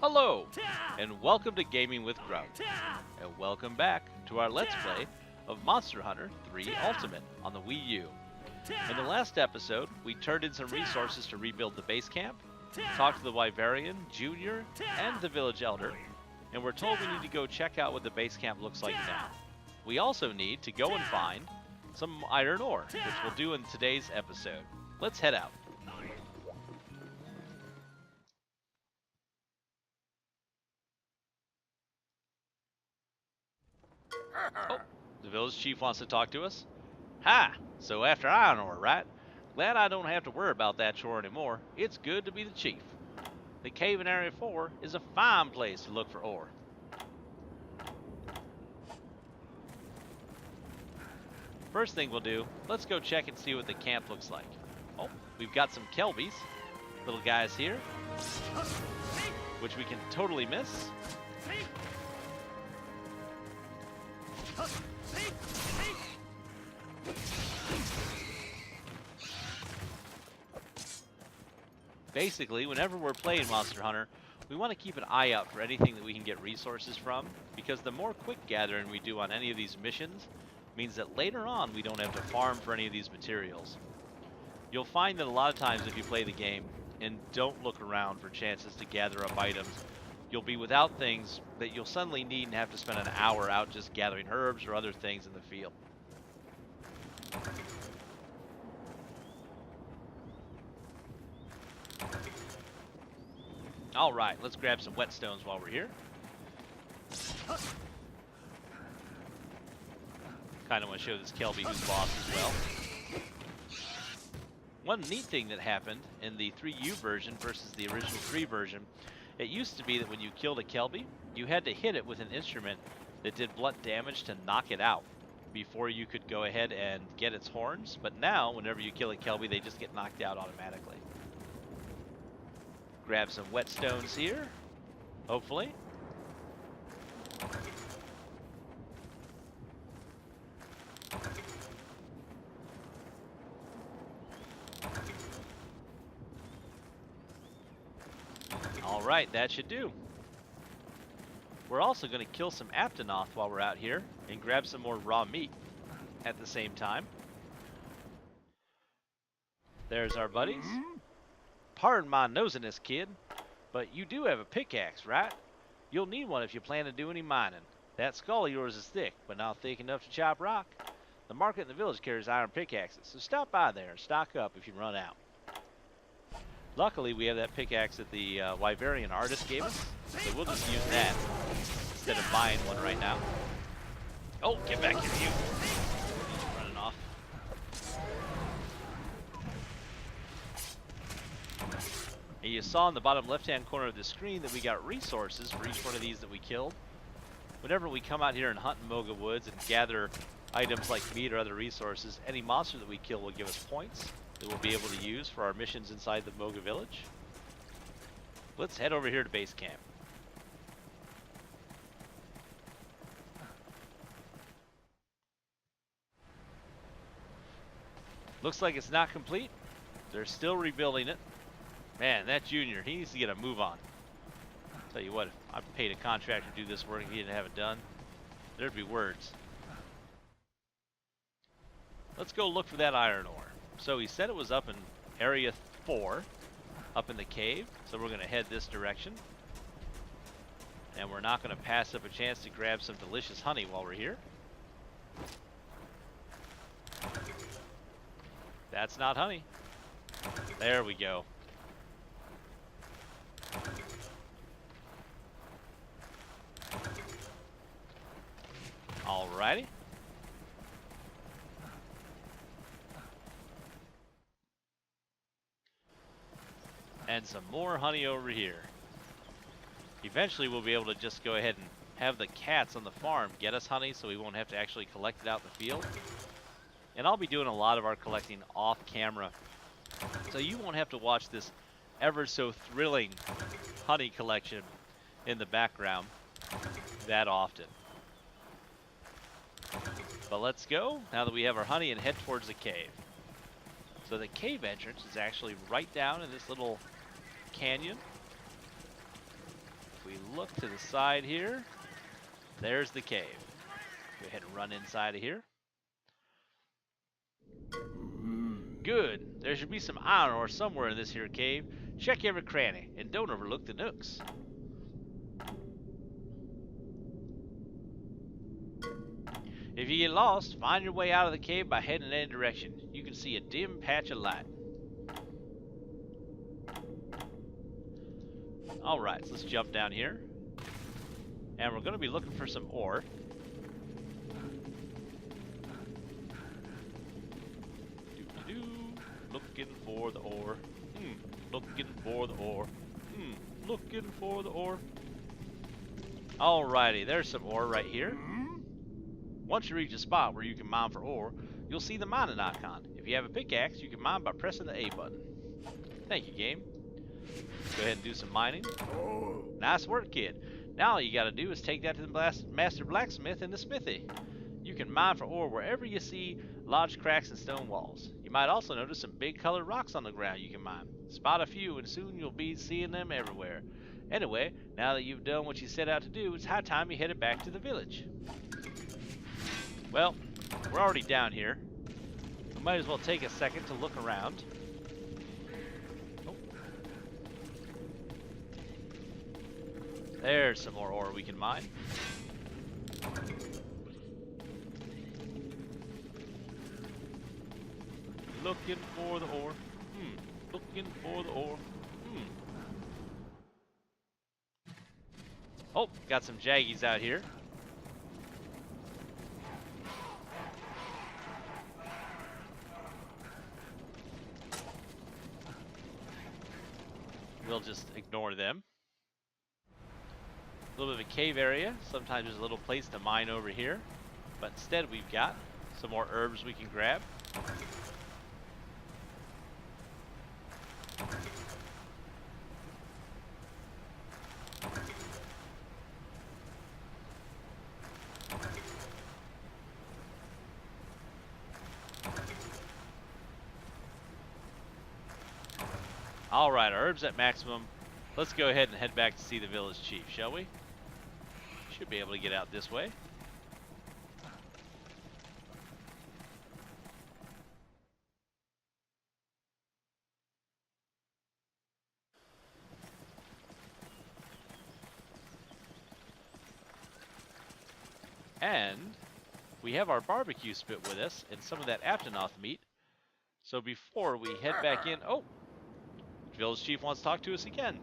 Hello, and welcome to Gaming with Grub, and welcome back to our Let's Play of Monster Hunter 3 Ultimate on the Wii U. In the last episode, we turned in some resources to rebuild the base camp, talked to the Wyverian, Junior, and the village elder, and we're told we need to go check out what the base camp looks like now. We also need to go and find some iron ore, which we'll do in today's episode. Let's head out. Oh, the village chief wants to talk to us. Hi, so after iron ore, right? Glad I don't have to worry about that chore anymore. It's good to be the chief. The cave in Area 4 is a fine place to look for ore. First thing we'll do, let's go check and see what the camp looks like. Oh, we've got some kelbies, little guys here, which we can totally miss. Basically, whenever we're playing Monster Hunter, we want to keep an eye out for anything that we can get resources from, because the more quick gathering we do on any of these missions means that later on we don't have to farm for any of these materials. You'll find that a lot of times if you play the game and don't look around for chances to gather up items, you'll be without things that you'll suddenly need and have to spend an hour out just gathering herbs or other things in the field. Alright, let's grab some whetstones while we're here. Kind of want to show this Kelby who's boss as well. One neat thing that happened in the 3U version versus the original 3 version, it used to be that when you killed a Kelby, you had to hit it with an instrument that did blunt damage to knock it out before you could go ahead and get its horns, but now whenever you kill a Kelby, they just get knocked out automatically. Grab some whetstones here, hopefully. Alright, that should do. We're also going to kill some Aptonoth while we're out here and grab some more raw meat at the same time. There's our buddies. Pardon my nosiness, kid, but you do have a pickaxe, right? You'll need one if you plan to do any mining. That skull of yours is thick, but not thick enough to chop rock. The market in the village carries iron pickaxes, so stop by there and stock up if you run out. Luckily, we have that pickaxe that the Wyverian artist gave us, so we'll just use that instead of buying one right now. Oh, get back here, you. Running off. And you saw in the bottom left-hand corner of the screen that we got resources for each one of these that we killed. Whenever we come out here and hunt in Moga Woods and gather items like meat or other resources, any monster that we kill will give us points that we'll be able to use for our missions inside the Moga Village. Let's head over here to base camp. Looks like it's not complete. They're still rebuilding it. Man, that Junior, he needs to get a move on. Tell you what, if I paid a contractor to do this work and he didn't have it done, there'd be words. Let's go look for that iron ore. So he said it was up in Area 4, up in the cave, so we're going to head this direction. And we're not going to pass up a chance to grab some delicious honey while we're here. That's not honey. There we go. Alrighty. And some more honey over here. Eventually we'll be able to just go ahead and have the cats on the farm get us honey so we won't have to actually collect it out in the field. And I'll be doing a lot of our collecting off camera, so you won't have to watch this ever so thrilling honey collection in the background that often. But let's go, now that we have our honey, and head towards the cave. So the cave entrance is actually right down in this little canyon If we look to the side here, there's the cave. Go ahead and run inside of here. Good. There should be some iron ore somewhere in this here cave. Check every cranny, and don't overlook the nooks. If you get lost, find your way out of the cave by heading in any direction. You can see a dim patch of light. Alright, so let's jump down here. And we're going to be looking for some ore. Looking for the ore. Looking for the ore. Looking for the ore. Alrighty, there's some ore right here. Once you reach a spot where you can mine for ore, you'll see the mining icon. If you have a pickaxe, you can mine by pressing the A button. Thank you, game. Go ahead and do some mining. Nice work, kid. Now all you gotta do is take that to the master blacksmith in the smithy. You can mine for ore wherever you see large cracks in stone walls. You might also notice some big colored rocks on the ground you can mine. Spot a few and soon you'll be seeing them everywhere. Anyway, now that you've done what you set out to do, it's high time you headed back to the village. Well, we're already down here. We might as well take a second to look around. Oh. There's some more ore we can mine. Looking for the ore. Looking for the ore. Oh, got some jaggies out here. We'll just ignore them. A little bit of a cave area. Sometimes there's a little place to mine over here. But instead we've got some more herbs we can grab. Alright, our herbs at maximum. Let's go ahead and head back to see the village chief, shall we? Should be able to get out this way. And we have our barbecue spit with us and some of that Aptonoth meat. So before we head back in... Oh! Village chief wants to talk to us again.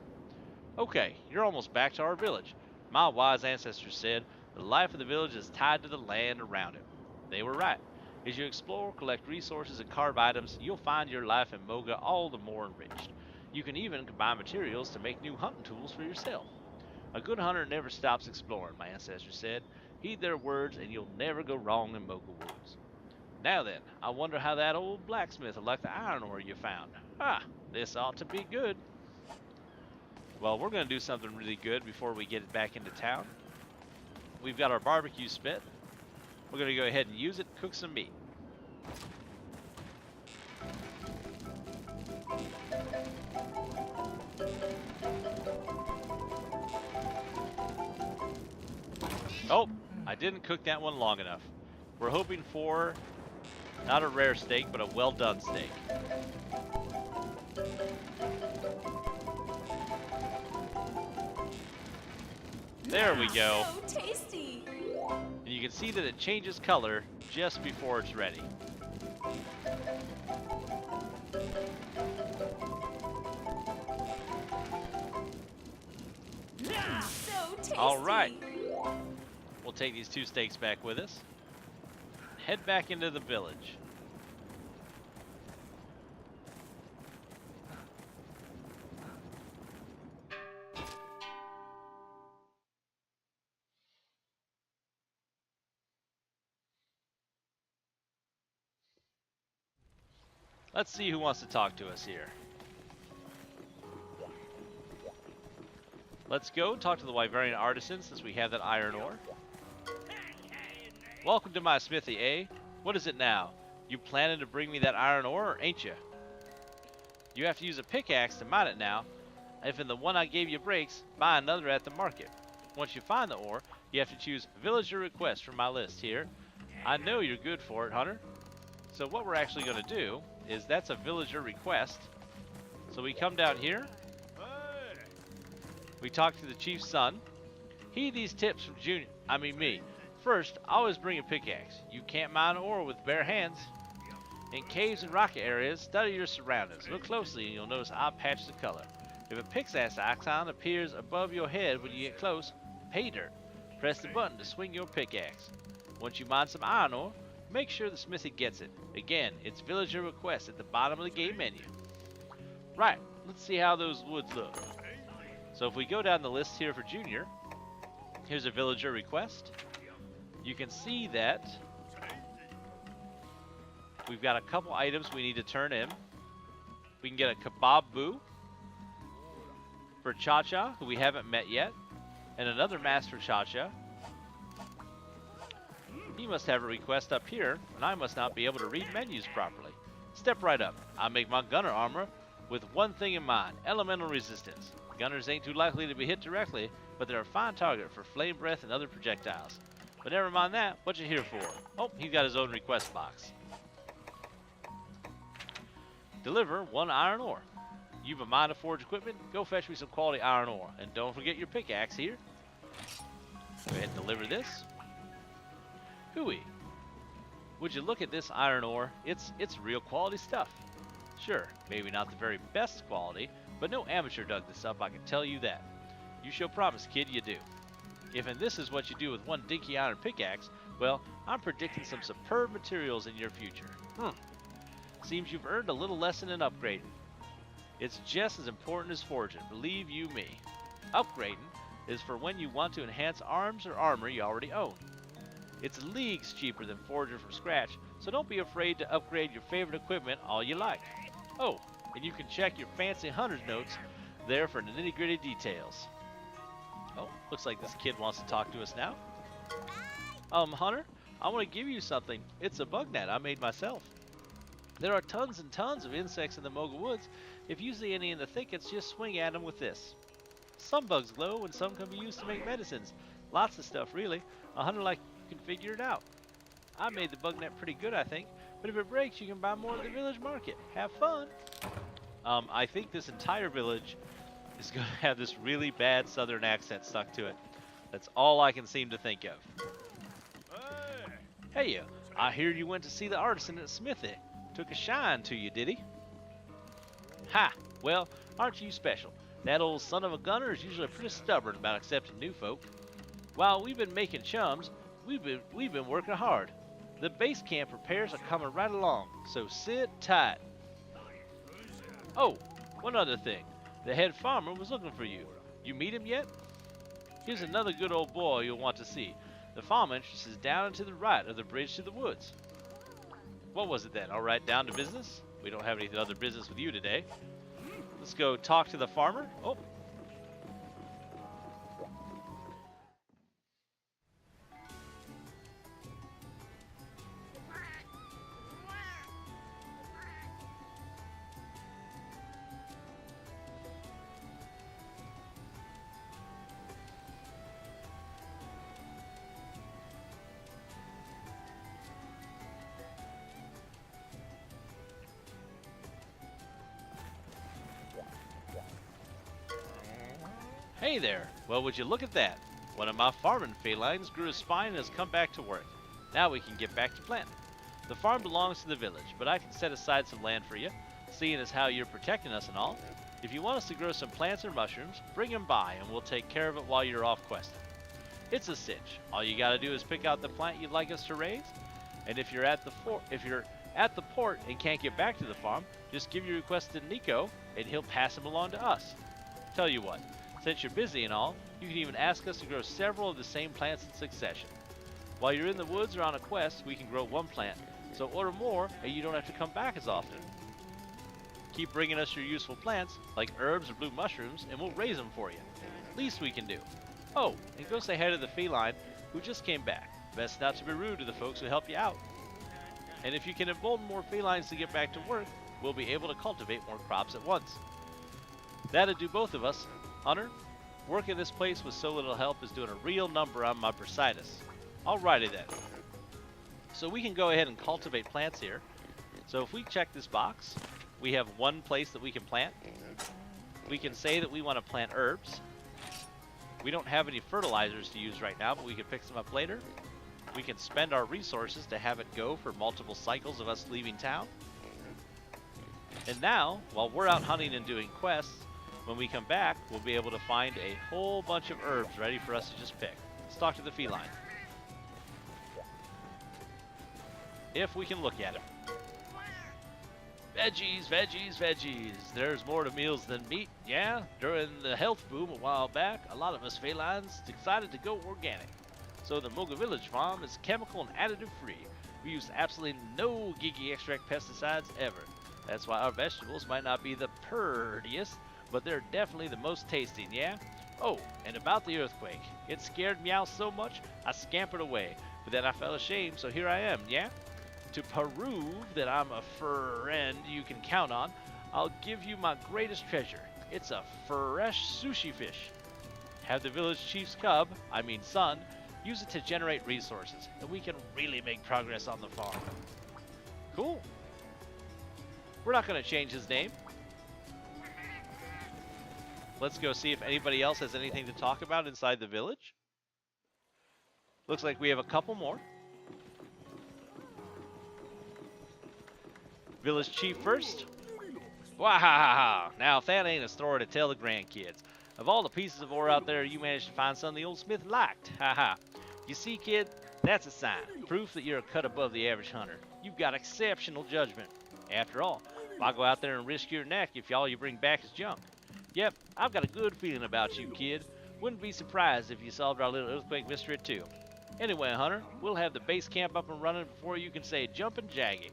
Okay, you're almost back to our village. My wise ancestors said the life of the village is tied to the land around it. They were right. As you explore, collect resources, and carve items, you'll find your life in Moga all the more enriched. You can even combine materials to make new hunting tools for yourself. A good hunter never stops exploring, my ancestors said. Heed their words and you'll never go wrong in Moga Woods. Now then, I wonder how that old blacksmith will like the iron ore you found. Ah, this ought to be good. Well, we're going to do something really good before we get back into town. We've got our barbecue spit. We're going to go ahead and use it to cook some meat. Oh, I didn't cook that one long enough. We're hoping for not a rare steak, but a well-done steak. There we go. So tasty. And you can see that it changes color just before it's ready. So tasty. All right. We'll take these 2 steaks back with us. Head back into the village. Let's see who wants to talk to us here. Let's go talk to the Wyverian artisan since we have that iron ore. Welcome to my smithy, eh? What is it now? You planning to bring me that iron ore, or ain't you? You have to use a pickaxe to mine it now. If in the one I gave you breaks, buy another at the market. Once you find the ore, you have to choose Villager Request from my list here. I know you're good for it, Hunter. So what we're actually going to do is that's a Villager Request. So we come down here. We talk to the chief's son. Heed these tips from me. First, always bring a pickaxe. You can't mine ore with bare hands. In caves and rocky areas, study your surroundings. Look closely and you'll notice I've patched the color. If a pickaxe icon appears above your head when you get close, pay dirt. Press the button to swing your pickaxe. Once you mine some iron ore, make sure the smithy gets it. Again, it's Villager Request at the bottom of the game menu. Right, let's see how those woods look. So if we go down the list here for Junior, here's a Villager Request. You can see that we've got a couple items we need to turn in. We can get a Kebab Boo for Cha-Cha, who we haven't met yet, and another Master Cha-Cha. He must have a request up here, and I must not be able to read menus properly. Step right up. I make my gunner armor with one thing in mind, elemental resistance. Gunners ain't too likely to be hit directly, but they're a fine target for flame breath and other projectiles. But never mind that, what you here for? Oh, he's got his own request box. Deliver 1 iron ore. You've a mind to forge equipment? Go fetch me some quality iron ore. And don't forget your pickaxe here. Go ahead and deliver this. Hooey. Would you look at this iron ore? It's real quality stuff. Sure, maybe not the very best quality, but no amateur dug this up, I can tell you that. You show promise, kid, you do. If and this is what you do with one dinky iron pickaxe, well, I'm predicting some superb materials in your future. Seems you've earned a little lesson in upgrading. It's just as important as forging, believe you me. Upgrading is for when you want to enhance arms or armor you already own. It's leagues cheaper than forging from scratch, so don't be afraid to upgrade your favorite equipment all you like. Oh, and you can check your fancy hunter's notes there for the nitty-gritty details. Oh, looks like this kid wants to talk to us now. Hunter, I want to give you something. It's a bug net I made myself. There are tons and tons of insects in the Moga Woods. If you see any in the thickets, just swing at them with this. Some bugs glow and some can be used to make medicines. Lots of stuff, really. A hunter like you can figure it out. I made the bug net pretty good, I think. But if it breaks, you can buy more at the village market. Have fun. I think this entire village is going to have this really bad southern accent stuck to it. That's all I can seem to think of. Hey, I hear you went to see the artisan at Smithy. Took a shine to you, did he? Ha! Well, aren't you special? That old son of a gunner is usually pretty stubborn about accepting new folk. While we've been making chums, we've been working hard. The base camp repairs are coming right along, so sit tight. Oh, one other thing. The head farmer was looking for you. You meet him yet? Here's another good old boy you'll want to see. The farm entrance is down and to the right of the bridge to the woods. What was it then? All right, down to business? We don't have any other business with you today. Let's go talk to the farmer. Oh. Hey there! Well, would you look at that? One of my farming felines grew a spine and has come back to work. Now we can get back to planting. The farm belongs to the village, but I can set aside some land for you, seeing as how you're protecting us and all. If you want us to grow some plants or mushrooms, bring them by and we'll take care of it while you're off questing. It's a cinch. All you gotta do is pick out the plant you'd like us to raise, and if you're at the port and can't get back to the farm, just give your request to Nico and he'll pass them along to us. Tell you what, since you're busy and all, you can even ask us to grow several of the same plants in succession. While you're in the woods or on a quest, we can grow one plant, so order more and you don't have to come back as often. Keep bringing us your useful plants, like herbs or blue mushrooms, and we'll raise them for you. Least we can do. Oh, and go say hi to the feline who just came back. Best not to be rude to the folks who help you out. And if you can embolden more felines to get back to work, we'll be able to cultivate more crops at once. That'd do both of us. Hunter, working this place with so little help is doing a real number on my bursitis. Alrighty then. So we can go ahead and cultivate plants here. So if we check this box, we have one place that we can plant. We can say that we want to plant herbs. We don't have any fertilizers to use right now, but we can pick some up later. We can spend our resources to have it go for multiple cycles of us leaving town. And now, while we're out hunting and doing quests, when we come back, we'll be able to find a whole bunch of herbs ready for us to just pick. Let's talk to the feline. If we can look at it. Veggies, veggies, veggies. There's more to meals than meat, yeah? During the health boom a while back, a lot of us felines decided to go organic. So the Moga Village farm is chemical and additive free. We use absolutely no Gigi extract pesticides ever. That's why our vegetables might not be the purtiest, but they're definitely the most tasty, yeah? Oh, and about the earthquake. It scared Meow so much, I scampered away. But then I felt ashamed, so here I am, yeah? To prove that I'm a friend you can count on, I'll give you my greatest treasure. It's a fresh sushi fish. Have the village chief's cub, I mean son, use it to generate resources, and we can really make progress on the farm. Cool. We're not going to change his name. Let's go see if anybody else has anything to talk about inside the village. Looks like we have a couple more. Village chief first. Wow! Now, if that ain't a story to tell the grandkids. Of all the pieces of ore out there, you managed to find something the old smith liked. Haha. You see, kid, that's a sign. Proof that you're a cut above the average hunter. You've got exceptional judgment. After all, why go out there and risk your neck if all you bring back is junk? Yep, I've got a good feeling about you, kid. Wouldn't be surprised if you solved our little earthquake mystery, too. Anyway, Hunter, we'll have the base camp up and running before you can say jumpin' jaggy.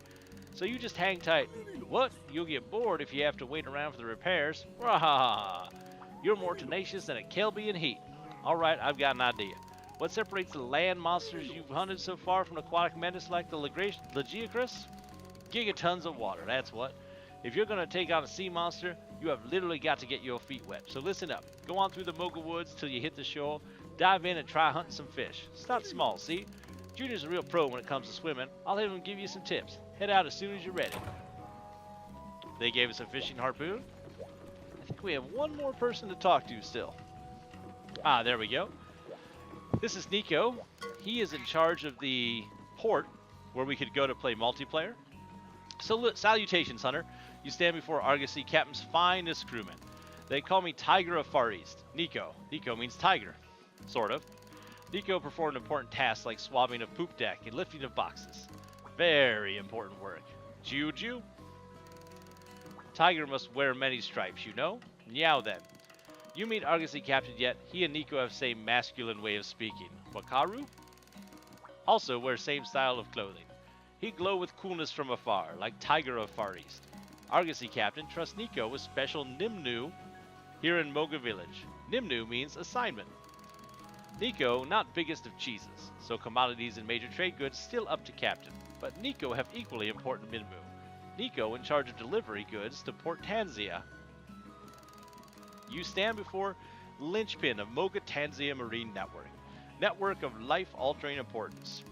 So you just hang tight. What? You'll get bored if you have to wait around for the repairs. Rah! You're more tenacious than a Kelby in heat. Alright, I've got an idea. What separates the land monsters you've hunted so far from aquatic menace like the Lagiacrus? Gigatons of water, that's what. If you're going to take on a sea monster, you have literally got to get your feet wet. So listen up. Go on through the Moga Woods till you hit the shore. Dive in and try hunting some fish. Start small, see? Junior's a real pro when it comes to swimming. I'll have him give you some tips. Head out as soon as you're ready. They gave us a fishing harpoon. I think we have one more person to talk to still. Ah, there we go. This is Nico. He is in charge of the port where we could go to play multiplayer. So, salutations, Hunter. You stand before Argosy Captain's finest crewmen. They call me Tiger of Far East. Nico. Nico means tiger. Sort of. Nico performed important tasks like swabbing of poop deck and lifting of boxes. Very important work. Juju? Tiger must wear many stripes, you know? Meow then. You meet Argosy Captain yet, he and Nico have same masculine way of speaking. Wakaru? Also wear same style of clothing. He glow with coolness from afar, like Tiger of Far East. Argosy Captain trusts Nico with special Nimnu here in Moga Village. Nimnu means assignment. Nico, not biggest of cheeses, so commodities and major trade goods still up to Captain. But Nico have equally important Minmu. Nico in charge of delivery goods to Port Tanzia. You stand before linchpin of Moga Tanzia Marine Network. Network of life-altering importance.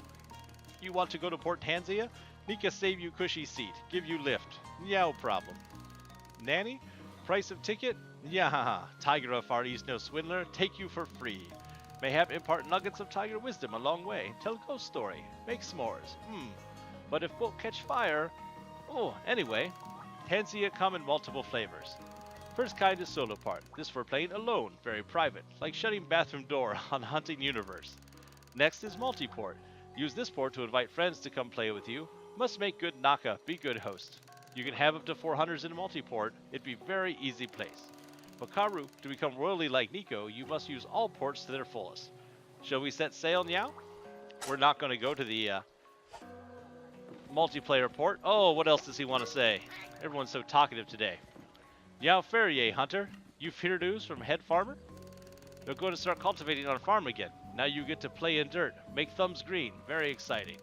You want to go to Port Tanzia? Nika save you cushy seat, give you lift. No problem. Nanny? Price of ticket? Yeah, Tiger of Far East no swindler, take you for free. Mayhap impart nuggets of tiger wisdom a long way. Tell ghost story. Make s'mores. But if boat catch fire... Oh, anyway. Tanzia come in multiple flavors. First kind is solo part. This for playing alone, very private, like shutting bathroom door on Hunting Universe. Next is multi-port. Use this port to invite friends to come play with you. Must make good Naka, be good host. You can have up to 4 hunters in multi-port. It'd be very easy place. Wakaru, to become royally like Nico, you must use all ports to their fullest. Shall we set sail now? We're not going to go to the multiplayer port. Oh, what else does he want to say? Everyone's so talkative today. Yao Ferrier, Hunter. You've heard news from head farmer? They're going to start cultivating on farm again. Now you get to play in dirt, make thumbs green. Very exciting.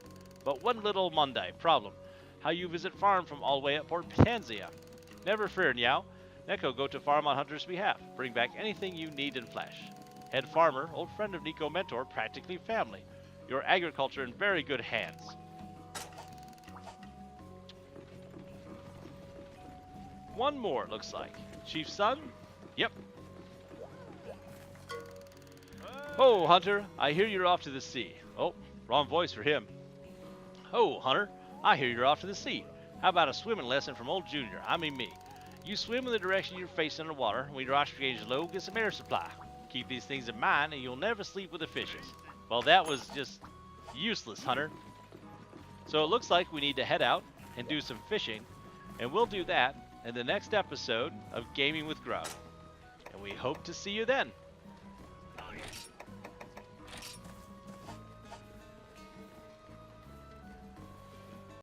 But one little Monday problem. How you visit farm from all the way up Port Tanzia. Never fear, Niao. Neko, go to farm on Hunter's behalf. Bring back anything you need in flesh. Head farmer, old friend of Nico Mentor, practically family. Your agriculture in very good hands. One more, looks like. Chief's son? Yep. Oh, Hunter, I hear you're off to the sea. Oh, wrong voice for him. Oh, Hunter, I hear you're off to the sea. How about a swimming lesson from old Junior? I mean me. You swim in the direction you're facing underwater. When your oxygen gauge is low, get some air supply. Keep these things in mind, and you'll never sleep with the fishes. Well, that was just useless, Hunter. So it looks like we need to head out and do some fishing, and we'll do that in the next episode of Gaming with Grub. And we hope to see you then.